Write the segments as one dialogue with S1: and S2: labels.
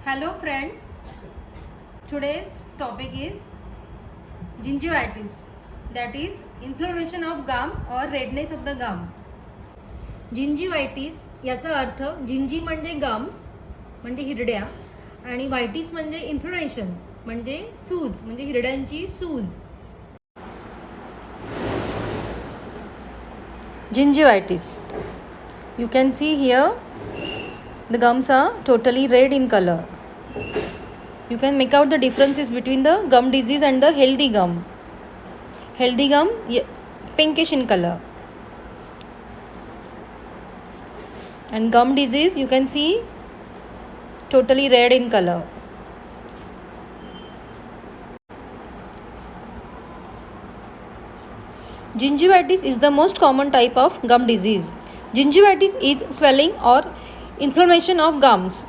S1: Hello friends, today's topic is gingivitis, that is inflammation of gum or redness of the gum. gingivitis याचा अर्थ जिंजी म्हणजे gums म्हणजे हिरड्या आणि व्हायटिस म्हणजे inflammation म्हणजे सूज म्हणजे हिरड्यांची सूज. Gingivitis. You can see here the gums are totally red in color. You can make out the differences between the gum disease and the healthy gum. Healthy gum pinkish in color, and gum disease you can see totally red in color. Gingivitis is the most common type of gum disease. Gingivitis is swelling or inflammation of gums.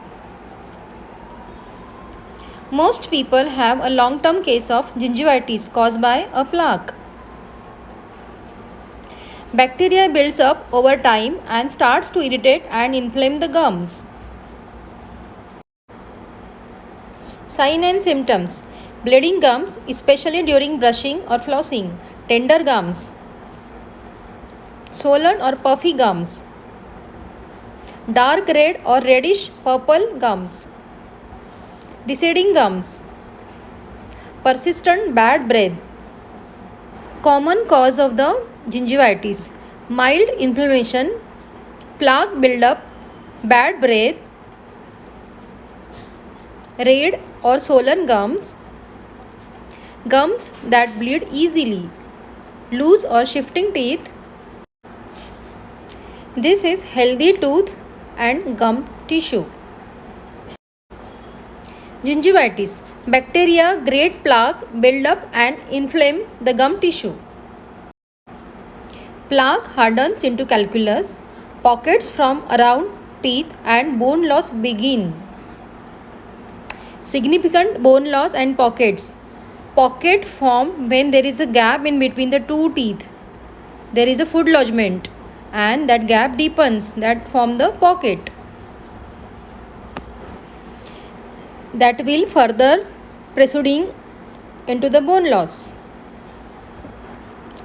S1: Most people have a long-term case of gingivitis caused by a plaque. Bacteria builds up over time and starts to irritate and inflame the gums. Sign and symptoms: bleeding gums, especially during brushing or flossing, tender gums, swollen or puffy gums, dark red or reddish purple gums, receding gums, persistent bad breath. Common cause of the gingivitis: mild inflammation, plaque buildup, bad breath, red or swollen gums, gums that bleed easily, loose or shifting teeth. This is healthy tooth and gum tissue. Gingivitis: bacteria create plaque, build up and inflame the gum tissue. Plaque hardens into calculus, pockets from around teeth and bone loss begin. Significant bone loss and pockets. Pocket form when there is a gap in between the two teeth. There is a food lodgement and that gap deepens, that form the pocket. That will further proceeding into the bone loss.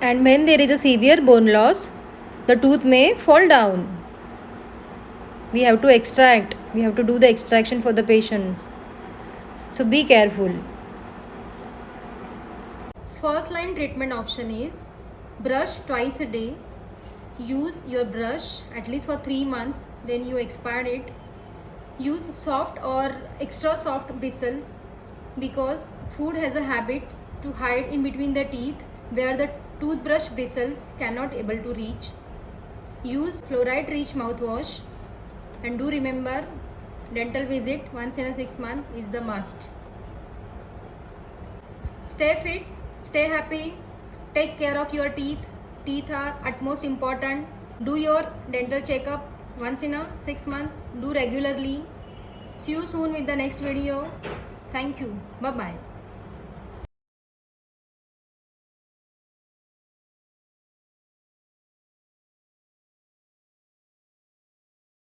S1: And when there is a severe bone loss, the tooth may fall down. We have to extract, we have to do the extraction for the patients. So be careful. First line treatment option is brush twice a day. Use your brush at least for 3 months, then you expire it. Use soft or extra soft bristles because food has a habit to hide in between the teeth where the toothbrush bristles cannot able to reach. Use fluoride rich mouthwash, and do remember dental visit once in a 6 months is the must. Stay fit, stay happy, take care of your teeth. Teeth are utmost important. Do your dental checkup once in a 6 months. Do regularly. See you soon with the next video. Thank you. Bye bye.